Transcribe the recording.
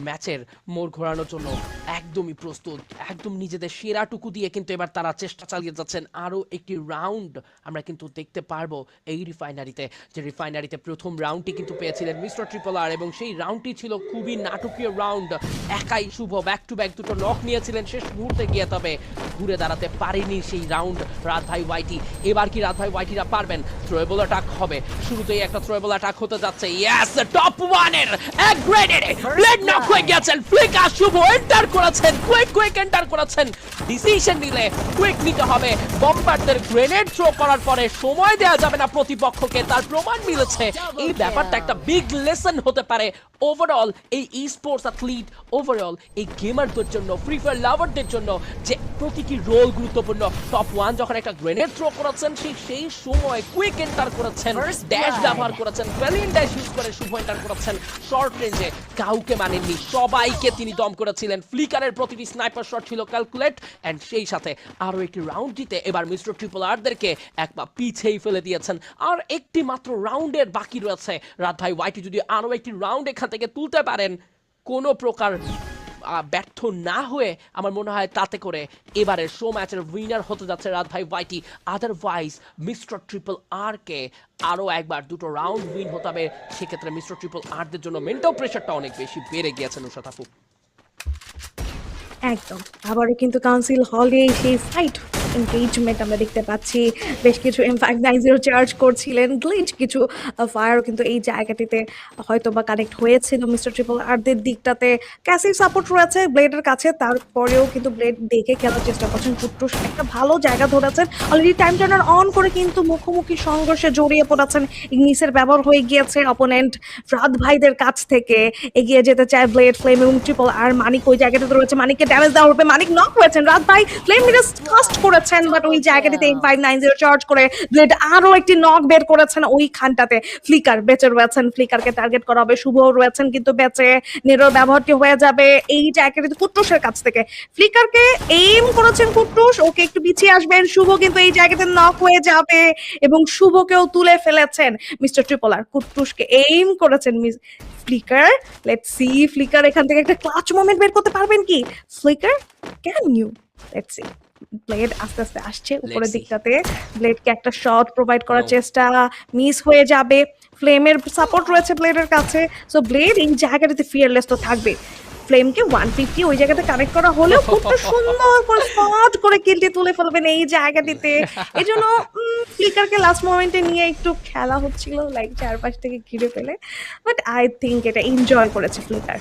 ম্যাচের মোড় ঘোরানোর জন্য একদমই প্রস্তুত, একদম নিজেদের সেরাটুকু দিয়ে কিন্তু এবার তারা চেষ্টা চালিয়ে যাচ্ছেন। আরও একটি রাউন্ড আমরা কিন্তু দেখতে পারবো এই রিফাইনারিতে, যে রিফাইনারিতে প্রথম রাউন্ডটি কিন্তু পেয়েছিলেন মিস্টার ট্রিপল আর, এবং সেই রাউন্ডটি ছিল খুবই নাটকীয় রাউন্ড। একাই শুভ ব্যাক টু ব্যাক দুটো নক নিয়েছিলেন শেষ মুহূর্তে গিয়ে, তবে ঘুরে দাঁড়াতে পারেনি সেই রাউন্ড রাত ভাই ওয়াইটি। এবার কি রাত ভাই ওয়াইটিরা পারবেন? থ্রোয়েবল অ্যাটাক হবে, শুরুতেই একটা থ্রোয়েবল অ্যাটাক হতে যাচ্ছে। ইয়েস, টপ ওয়ানের এক গ্রেনেড ব্লেড নক হয়ে গেছেন। ফ্লিকার শুভ এন্টার করেছেন, কুইক এন্টার করেছেন। ডিসিশন নিলে কুইক নিতে হবে। বম্বারদের গ্রেনেড থ্রো করার পরে সময় দেওয়া যাবে না প্রতিপক্ষকে, তার প্রমাণ মিলেছে। এই ব্যাপারটা একটা বিগ লেসন হতে পারে ওভারঅল এই ই স্পোর্টস অ্যাথলিট, ওভারঅল এই গেমারদের জন্য, ফ্রি ফায়ার লাভারদের জন্য, যে প্রতিটি রোল গুরুত্বপূর্ণ। টপ ওয়ান যখন একটা গ্রেনেড থ্রো করেছেন সেই সময় কুইক এন্টার করেছেন, ড্যাশ ব্যবহার করেছেন, ভ্যালিয়েন্ট ড্যাশ ইউজ করে শুভ এন্টার করেছেন। শর্ট রেঞ্জে কাউকে মানেননি, সবাইকে তিনি দম করেছিলেন। ফ্লিকারের প্রতিটি স্নাইপার শট ছিল ক্যালকুলেট, অ্যান্ড সেই সাথে আরও একটি রাউন্ড জিতে এবার মিস্টার ট্রিপল আরদেরকে এক পা পিছেই ফেলে দিয়েছেন। আর একটি মাত্র রাউন্ডের বাকি রয়েছে। রাত ভাই ওয়াইটি যদি আরও একটি রাউন্ড এখান থেকে তুলতে পারেন, কোনো প্রকার ব্যর্থ না হয়ে, আমার মনে হয় তাতে করে এবারের শো ম্যাচের উইনার হতে যাচ্ছে রাত ভাই ওয়াইটি। আদারওয়াইজ মিস্টার ট্রিপল আরকে আরও একবার দুটো রাউন্ড উইন হতে হবে। সেক্ষেত্রে মিস্টার ট্রিপল আরদের জন্য মেন্টাল প্রেশারটা অনেক বেশি বেড়ে গিয়েছে। নুসরাত আপু, একদম আবারও কিন্তু কাউন্সিল হলে সেই ফাইট এনগেজমেন্ট আমরা দেখতে পাচ্ছি। বেশ কিছু M590 চার্জ করছিলেন, গ্লিচ কিছু ফায়ারও কিন্তু এই জায়গাটিতে হয়তো বা কানেক্ট হয়েছিল মিস্টার ট্রিপল আরদের দিকটাতে। ক্যাসির সাপোর্ট রয়েছে ব্লেডের কাছে, তারপরেও কিন্তু ব্লেড দেখে খেলার চেষ্টা করছেন। কুট্টুস একটা ভালো জায়গা ধরেছেন, অলরেডি টাইম টার্নার অন করে কিন্তু মুখোমুখি সংঘর্ষে জড়িয়ে পড়েছেন। ইগনিসের ব্যবহার হয়ে গিয়েছে অপোনেন্ট রাত ভাইদের কাছ থেকে। এগিয়ে যেতে চায় ব্লেড, ফ্লেম এবং ট্রিপল আর। মানিক ওই জায়গাটাতে রয়েছে, মানিককে ড্যামেজ দেওয়া হবে। মানিক নক হয়েছেন, রাত ভাই ফ্লেম কাস্ট করেছেন, বাট ওই জায়গাটিতে M590 চার্জ করে ব্লেড আরো একটি নক বের করেছেন ওইখানটাতে। ফ্লিকার বেঁচে রয়েছেন, ফ্লিকারকে টার্গেট করা হবে। শুভ রয়েছেন কিন্তু বেঁচে, নেরোর ব্যবহারটি হয়ে যাবে এই জায়গাটিতে কুট্টুসের কাছ থেকে। ফ্লিকারকে এইম করেছেন কুট্টুস, ওকে একটু পিছিয়ে আসবেন। শুভ কিন্তু এই জায়গাতে নক হয়ে যাবে এবং শুভকেও তুলে ফেলেছেন মিস্টার ট্রিপল আর। কুট্টুসকে এইম করেছেন ফ্লিকার। লেটস সি ফ্লিকার এখান থেকে একটা ক্লাচ মোমেন্ট বের করতে পারবেন কি? Flicker can you? Let's see. Blade আস্তে আস্তে আসছে উপরের দিকটাতে, ব্লেডকে একটা শট প্রোভাইড করার চেষ্টা, মিস হয়ে যাবে। ফ্লেমের সাপোর্ট রয়েছে ব্লেডের কাছে, সো ব্লেড এই জায়গাটাতে ফিয়ারলেস তো থাকবে। ফ্লেমকে 150 ওই জায়গাতে কানেক্ট করা হলেও খুব সুন্দর করে স্পট করে কিলটি তুলে ফেলবেন এই জায়গাটিতে। এই জন্য ফ্লিকারকে লাস্ট মোমেন্টে নিয়ে একটু খেলা হচ্ছিল, লাইক চারপাশ থেকে ঘিরে ফেলে, বাট আই থিঙ্ক এটা এনজয় করেছে ফ্লিকার।